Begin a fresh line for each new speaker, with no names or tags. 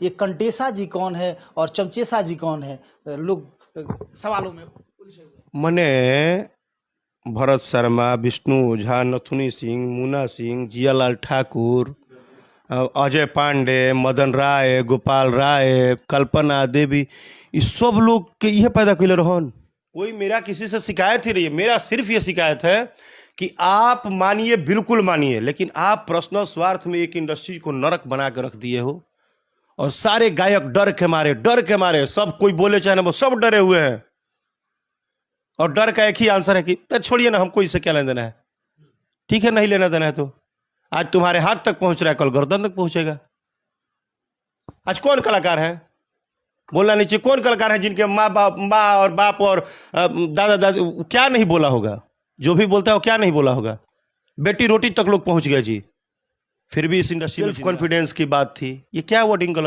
ये कंटेसा जी कौन है और चमचेसा जी कौन है, लोग सवालों में उलझे हुए।
मने भरत शर्मा, विष्णु ओझा, नथुनी सिंह, मुन्ना सिंह, जियालाल ठाकुर, अजय पांडे, मदन राय, गोपाल राय, कल्पना देवी, इस सब लोग के ये पैदा कैले रहन। कोई मेरा किसी से शिकायत ही नहीं है, मेरा सिर्फ ये शिकायत है कि आप मानिए, बिल्कुल मानिए, लेकिन आप पर्सनल स्वार्थ में एक इंडस्ट्री को नरक बना के रख दिए हो। और सारे गायक डर के मारे सब कोई बोले चाहे ना, वो सब डरे हुए हैं। और डर का एक ही आंसर है कि छोड़िए ना, हमको इससे क्या लेना देना है। ठीक है, नहीं लेना देना है तो आज तुम्हारे हाथ तक पहुंच रहा है, कल गर्दन तक पहुंचेगा। आज कौन कलाकार है, बोलना नहीं चाहिए, कौन कलाकार है जिनके माँ और बाप और दादा दादी क्या नहीं बोला होगा। जो भी बोलता है वो क्या नहीं बोला होगा। बेटी रोटी तक लोग पहुंच गए जी, फिर भी इस इंडस्ट्री में सेल्फ कॉन्फिडेंस की बात थी। ये क्या वर्डिंग